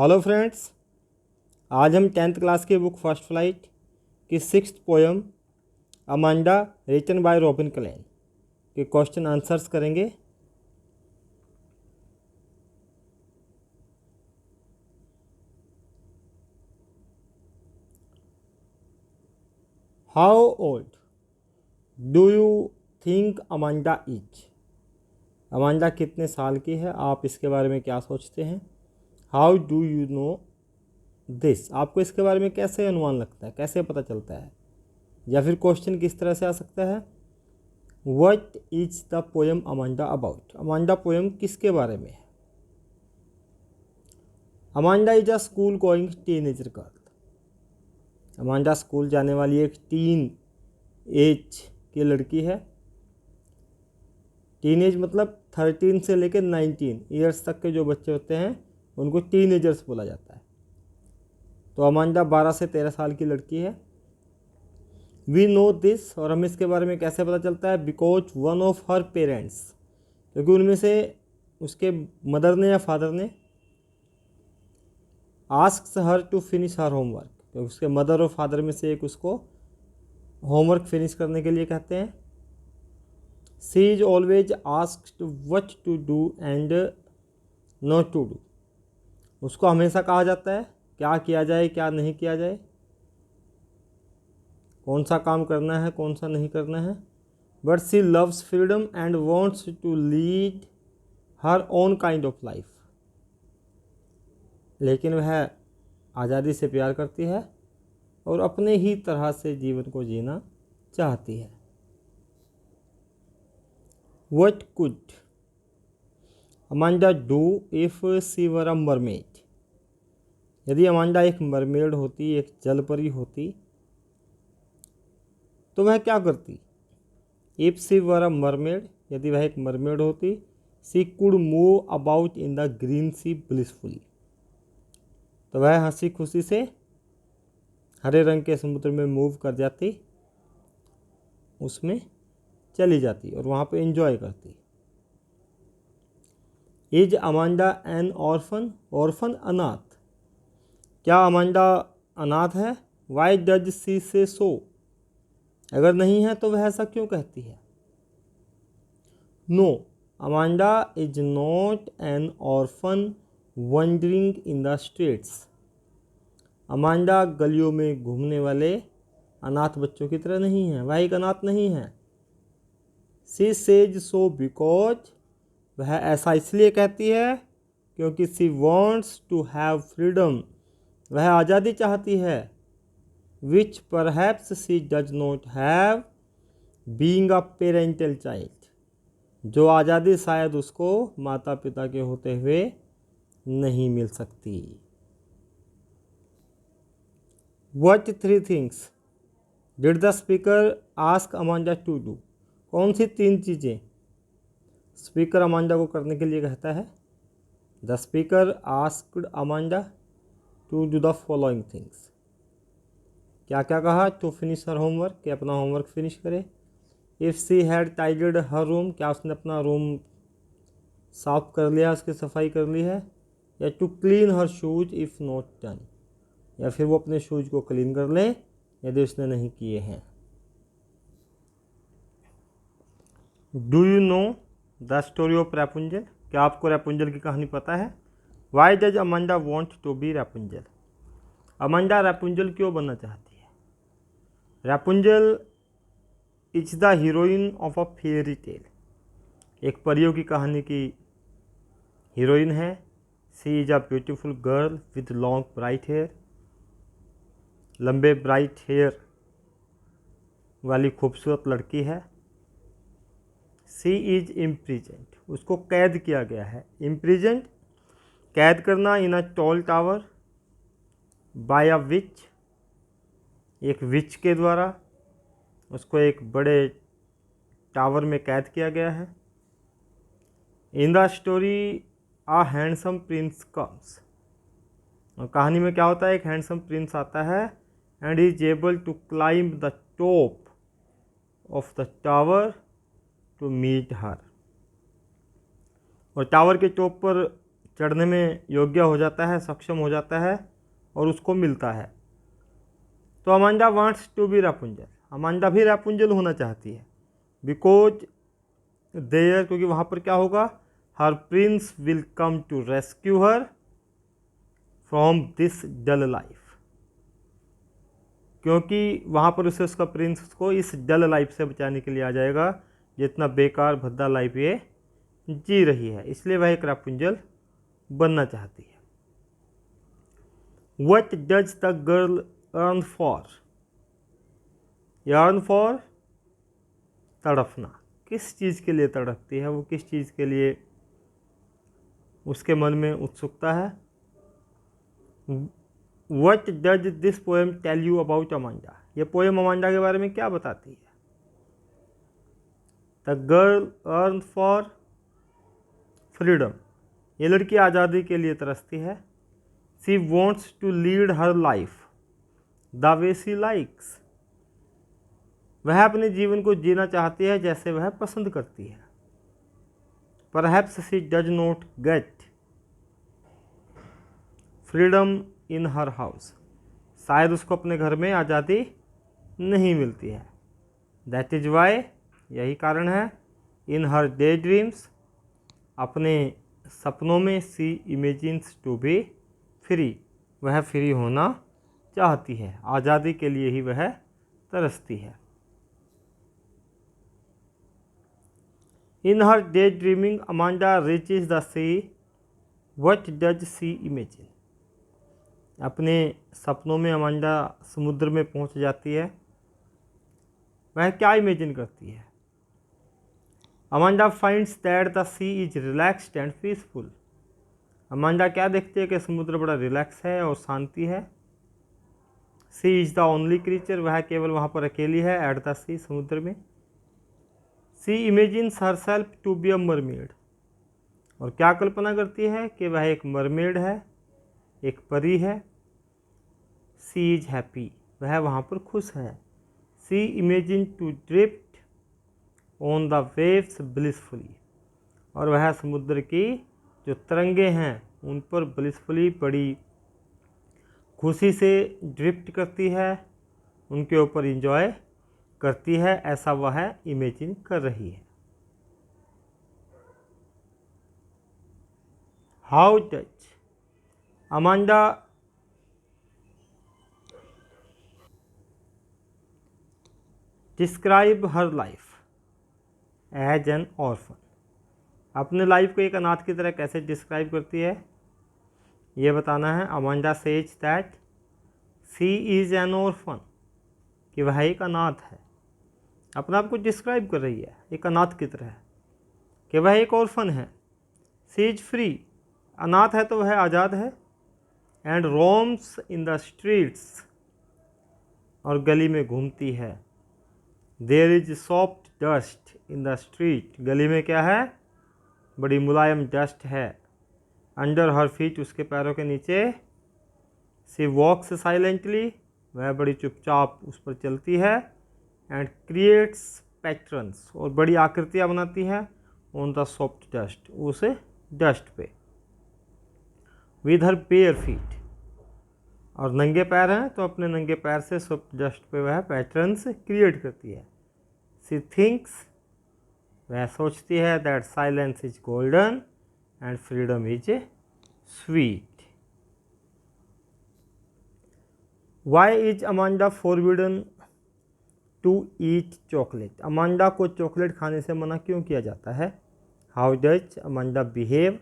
Hello friends, आज हम 10th class की बुक फर्स्ट फ्लाइट की 6th poem Amanda written by Robin Klein के क्वेश्चन आंसर्स करेंगे। How old do you think Amanda is? Amanda कितने साल की है, आप इसके बारे में क्या सोचते हैं? How do you no this, आपको इसके बारे में कैसे अनुमान लगता है, कैसे पता चलता है? या फिर क्वेश्चन किस तरह से आ सकता है, what is the poem Amanda about? Amanda poem किसके बारे में है? Amanda is a school going teenager girl. Amanda school जाने वाली एक टीन एज की लड़की है। टीन एज मतलब 13 से लेकर 19 ईयर्स तक के जो बच्चे होते हैं उनको टीनेजर्स बोला जाता है। तो अमांडा 12 से 13 साल की लड़की है। वी नो दिस, और हमें इसके बारे में कैसे पता चलता है? Because one of her parents, क्योंकि उनमें से उसके मदर ने या फादर ने asks her to finish her homework, क्योंकि उसके मदर और फादर में से एक उसको होमवर्क फिनिश करने के लिए कहते हैं। She is always asked what to do and not to do, उसको हमेशा कहा जाता है क्या किया जाए क्या नहीं किया जाए, कौन सा काम करना है कौन सा नहीं करना है। But she loves freedom and wants to lead her own kind of life, लेकिन वह आज़ादी से प्यार करती है और अपने ही तरह से जीवन को जीना चाहती है। What could Amanda do if she were a mermaid? यदि अमांडा एक मरमेड होती, एक जलपरी होती, तो वह क्या करती? If she were a mermaid, यदि वह एक मरमेड होती, she could move about in the green sea blissfully, तो वह हंसी खुशी से हरे रंग के समुद्र में मूव कर जाती, उसमें चली जाती और वहाँ पे एंजॉय करती। Is Amanda N orphan? Orphan अनाथ, क्या अमांडा अनाथ है? वाई डज सी से सो, अगर नहीं है तो वह ऐसा क्यों कहती है? No, Amanda is not an orphan wandering in the streets, Amanda गलियों में घूमने वाले अनाथ बच्चों की तरह नहीं है, वह एक अनाथ नहीं है। सी सेज सो बिकॉज, वह ऐसा इसलिए कहती है क्योंकि she wants to have freedom, वह आज़ादी चाहती है। Which perhaps she does not have being a parental child, जो आज़ादी शायद उसको माता पिता के होते हुए नहीं मिल सकती। What 3 things did the speaker ask Amanda to do? कौन सी 3 चीज़ें स्पीकर अमांडा को करने के लिए कहता है? The speaker asked Amanda to do the following things, क्या क्या कहा? टू फिनिश हर होमवर्क, कि अपना होमवर्क फिनिश करे। If she had tidied her room, क्या उसने अपना रूम साफ कर लिया, उसकी सफाई कर ली है। या to clean her shoes if not done, या फिर वो अपने शूज को क्लीन कर ले यदि उसने नहीं किए हैं। Do you know the story of Rapunzel, क्या आपको रैपुंजल की कहानी पता है? Why does Amanda want to be Rapunzel, Amanda Rapunzel क्यों बनना चाहती है? Rapunzel is the heroine of a fairy tale, एक परियों की कहानी की हीरोइन है। She is a beautiful girl with long bright hair, लंबे ब्राइट हेयर वाली खूबसूरत लड़की है। सी इज इम्प्रिजेंट, उसको कैद किया गया है। इम्प्रिजेंट, कैद करना। इन a tall tower by a witch, एक विच के द्वारा उसको एक बड़े टावर में कैद किया गया है। In the story a handsome prince comes, और कहानी में क्या होता है? एक हैंडसम प्रिंस आता है and is able to climb the top of the tower to meet her, और टावर के टॉप पर चढ़ने में योग्य हो जाता है, सक्षम हो जाता है और उसको मिलता है। तो Amanda wants to be Rapunzel, Amanda भी रापुंजल होना चाहती है। बिकॉज देयर, क्योंकि वहाँ पर क्या होगा, her prince will come to rescue her from this dull life, क्योंकि वहाँ पर उसे उसका प्रिंस को इस डल लाइफ से बचाने के लिए आ जाएगा, जितना बेकार भद्दा लाइफ ये जी रही है। इसलिए वह एक रापुंजल बनना चाहती है। What does the girl earn for, yearn for तड़पना, किस चीज़ के लिए तड़पती है, वो किस चीज़ के लिए उसके मन में उत्सुकता है। What does this poem tell you about Amanda, ये पोएम अमांडा के बारे में क्या बताती है। The girl earn for freedom, ये लड़की आज़ादी के लिए तरसती है। She wants to lead her life the way she likes, वह अपने जीवन को जीना चाहती है जैसे वह पसंद करती है। Perhaps she does not get freedom in her house, शायद उसको अपने घर में आज़ादी नहीं मिलती है। दैट इज वाई, यही कारण है, इन हर डे ड्रीम्स, अपने सपनों में, she imagines to be free, वह फ्री होना चाहती है, आज़ादी के लिए ही वह तरसती है। In her daydreaming Amanda reaches the sea, what does she imagine, अपने सपनों में अमांडा समुद्र में पहुंच जाती है। वह क्या इमेजिन करती है। Amanda finds that the sea is relaxed and peaceful, Amanda क्या देखती है कि समुद्र बड़ा रिलैक्स है और शांति है। She is the only creature, वह केवल वहाँ पर अकेली है, एट द सी, समुद्र में। She imagines herself to be a mermaid, और क्या कल्पना करती है कि वह एक मरमेड है, एक परी है। सी इज हैप्पी, वह वहाँ पर खुश है। She imagine to drift on the waves blissfully, और वह समुद्र की जो तरंगे हैं उन पर ब्लिसफुली, बड़ी खुशी से ड्रिफ्ट करती है, उनके ऊपर इंजॉय करती है, ऐसा वह इमेजिन कर रही है। How does Amanda describe her life as an orphan, अपने लाइफ को एक अनाथ की तरह कैसे डिस्क्राइब करती है, ये बताना है। Amanda says that she is an orphan, कि वह एक अनाथ है, अपने आप को डिस्क्राइब कर रही है एक अनाथ की तरह, कि वह एक ऑर्फन है। सी इज फ्री, अनाथ है तो वह आज़ाद है। And roams in the streets, और गली में घूमती है। There is soft dust in the street, गली में क्या है, बड़ी मुलायम डस्ट है। अंडर हर फीट, उसके पैरों के नीचे। सी वॉक्स साइलेंटली, वह बड़ी चुपचाप उस पर चलती है। एंड क्रिएट्स पैटर्न्स, और बड़ी आकृतियाँ बनाती है ऑन द सॉफ्ट डस्ट, उस डस्ट पे। विद हर बेयर फीट, और नंगे पैर हैं तो अपने नंगे पैर से सॉफ्ट डस्ट पे वह पैटर्न्स क्रिएट करती है। सी थिंक्स, वह सोचती है, that silence is golden and freedom is sweet. Why is Amanda forbidden to eat chocolate, Amanda को चॉकलेट खाने से मना क्यों किया जाता है। How does Amanda behave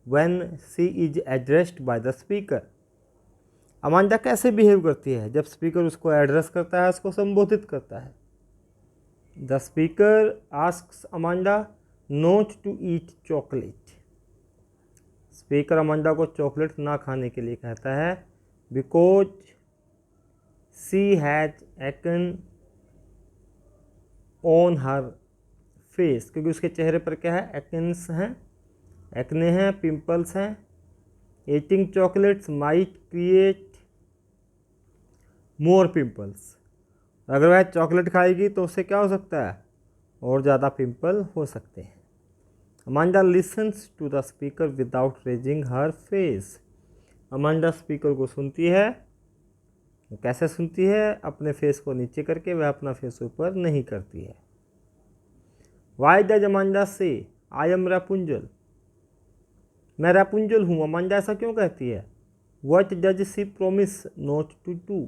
when she is addressed by the speaker, Amanda कैसे बिहेव करती है जब स्पीकर उसको एड्रेस करता है, उसको संबोधित करता है। The speaker asks Amanda not to eat chocolate, speaker Amanda को चॉकलेट ना खाने के लिए कहता है। Because she has acne on her face, क्योंकि उसके चेहरे पर क्या है, एक्न्स हैं, एक्ने हैं, पिंपल्स हैं। Eating chocolates might create more pimples, अगर वह चॉकलेट खाएगी तो उससे क्या हो सकता है, और ज़्यादा पिंपल हो सकते हैं। Amanda listens to the speaker without raising her face. Amanda speaker को सुनती है, कैसे सुनती है? अपने फेस को नीचे करके, वह अपना फेस ऊपर नहीं करती है। वाई डज अमांडा से आई एम रैपुंजल? मैं रैपुंजल हूँ, अमांडा ऐसा क्यों कहती है? What does she promise not to do?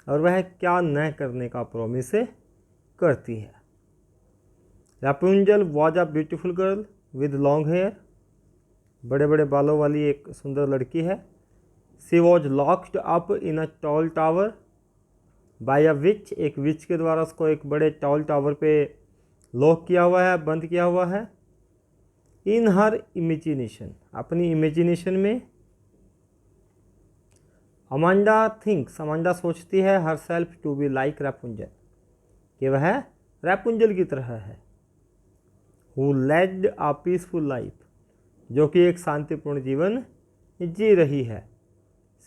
और वह क्या न करने का प्रॉमिस करती है? Rapunzel was a beautiful girl with long hair. बड़े बड़े बालों वाली एक सुंदर लड़की है। She was locked up in a tall tower by a witch. एक विच के द्वारा उसको एक बड़े टॉल टावर पे लॉक किया हुआ है, बंद किया हुआ है। इन हर इमेजिनेशन, अपनी इमेजिनेशन में। अमांडा थिंक्स, अमांडा सोचती है, herself to be like Rapunzel, कि वह रैपुंजल की तरह है। Who led a peaceful life, जो कि एक शांतिपूर्ण जीवन जी रही है।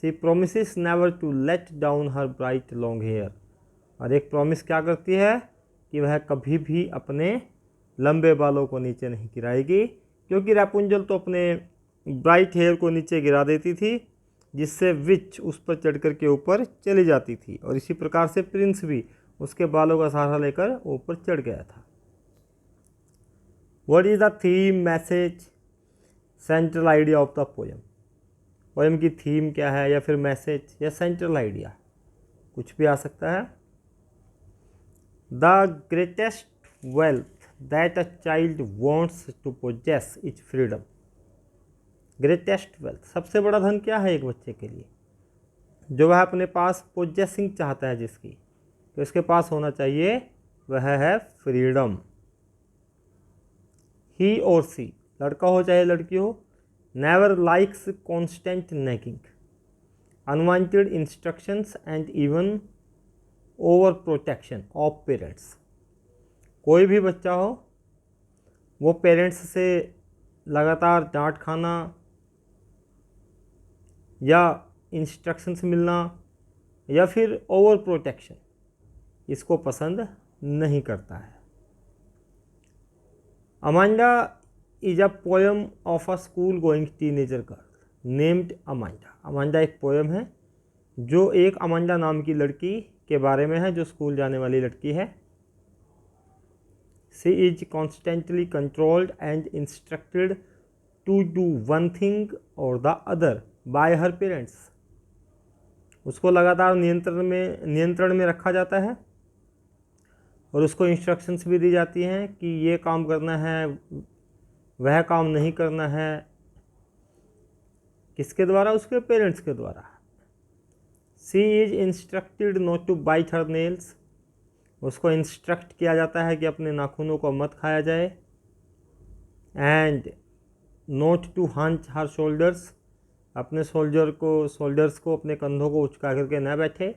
She promises never to let down her bright long hair. और एक प्रॉमिस क्या करती है कि वह कभी भी अपने लंबे बालों को नीचे नहीं गिराएगी, क्योंकि रैपुंजल तो अपने ब्राइट हेयर को नीचे गिरा देती थी, जिससे विच उस पर चढ़ कर के ऊपर चली जाती थी। और इसी प्रकार से प्रिंस भी उसके बालों का सहारा लेकर ऊपर चढ़ गया था। What is the theme, message, central idea of the poem? Poem की थीम क्या है, या फिर मैसेज, या सेंट्रल आइडिया, कुछ भी आ सकता है। The greatest wealth that a child wants to possess is freedom. Greatest wealth, सबसे बड़ा धन क्या है एक बच्चे के लिए? जो वह अपने पास पोजेसिंग चाहता है, जिसकी तो इसके पास होना चाहिए, वह है फ्रीडम। ही और सी, लड़का हो चाहे लड़की हो, never likes constant nagging, unwanted instructions and even over protection of parents. कोई भी बच्चा हो, वो पेरेंट्स से लगातार डांट खाना या इंस्ट्रक्शंस मिलना या फिर ओवर प्रोटेक्शन, इसको पसंद नहीं करता है। Amanda is a poem of a school going teenager girl named Amanda. Amanda एक पोएम है जो एक अमांडा नाम की लड़की के बारे में है, जो स्कूल जाने वाली लड़की है। She is constantly controlled and instructed to do one thing or the other by her parents. उसको लगातार नियंत्रण में रखा जाता है और उसको इंस्ट्रक्शंस भी दी जाती हैं कि ये काम करना है, वह काम नहीं करना है। किसके द्वारा? उसके पेरेंट्स के द्वारा। She is instructed not to bite her nails. उसको इंस्ट्रक्ट किया जाता है कि अपने नाखूनों को मत खाया जाए। And not to hunch her shoulders, अपने शोल्डर्स को अपने कंधों को उचका करके न बैठे।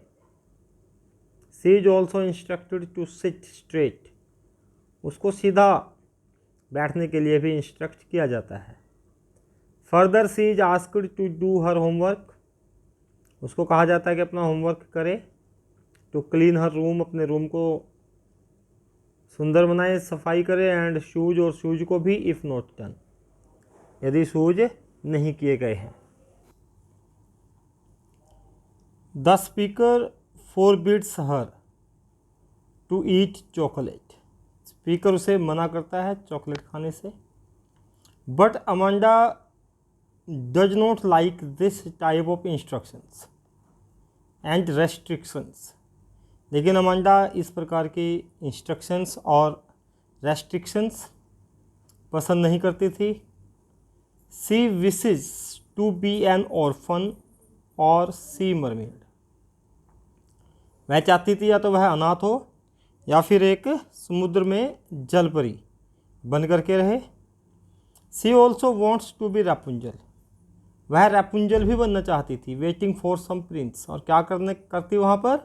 She is also instructed to sit straight, उसको सीधा बैठने के लिए भी इंस्ट्रक्ट किया जाता है। Further she is asked to do her homework, उसको कहा जाता है कि अपना होमवर्क करे। टू क्लीन हर रूम, अपने रूम को सुंदर बनाए, सफाई करे। एंड शूज, और शूज को भी इफ़ नॉट डन, यदि शूज नहीं किए गए हैं। The speaker forbids her to eat chocolate. Speaker उसे मना करता है चॉकलेट खाने से। But Amanda does not like this type of instructions and restrictions. लेकिन अमांडा इस प्रकार की इंस्ट्रक्शंस और रेस्ट्रिक्शंस पसंद नहीं करती थी। She wishes to be an orphan or sea mermaid. वह चाहती थी या तो वह अनाथ हो या फिर एक समुद्र में जलपरी बन करके रहे। सी ऑल्सो वॉन्ट्स टू बी रैपुंजल, वह रैपुंजल भी बनना चाहती थी। वेटिंग फॉर सम प्रिंस, और क्या करती वहाँ पर?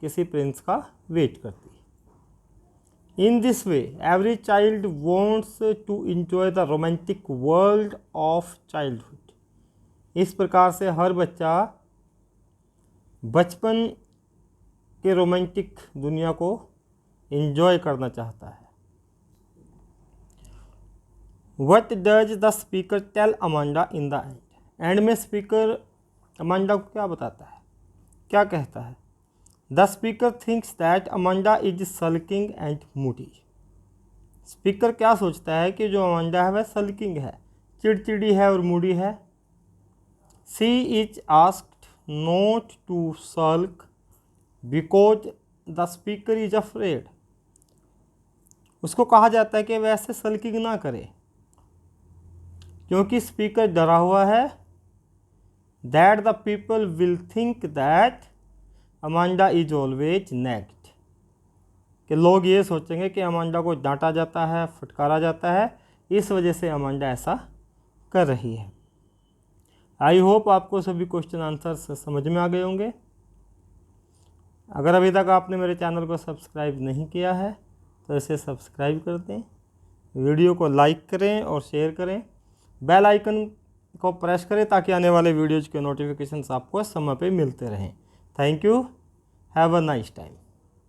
किसी प्रिंस का वेट करती। In this way every child wants to enjoy the romantic world of childhood. इस प्रकार से हर बच्चा बचपन के रोमांटिक दुनिया को एंजॉय करना चाहता है। What does the speaker tell Amanda in the end? End में स्पीकर अमांडा को क्या बताता है, क्या कहता है? The speaker thinks that Amanda is sulking and moody. Speaker क्या सोचता है कि जो अमांडा है वह सल्किंग है, चिड़चिड़ी है और मूडी है। She is asked not to sulk because the speaker is afraid. उसको कहा जाता है कि वह ऐसे सल्किंग ना करे क्योंकि स्पीकर डरा हुआ है। That the people will think that Amanda is always nagged, कि लोग ये सोचेंगे कि अमांडा को डांटा जाता है, फटकारा जाता है, इस वजह से अमांडा ऐसा कर रही है। आई होप आपको सभी क्वेश्चन आंसर समझ में आ गए होंगे। अगर अभी तक आपने मेरे चैनल को सब्सक्राइब नहीं किया है तो इसे सब्सक्राइब कर दें, वीडियो को लाइक करें और शेयर करें, बेल आइकन को प्रेस करें ताकि आने वाले वीडियोज़ के नोटिफिकेशंस आपको समय पे मिलते रहें। Thank you, have a nice time.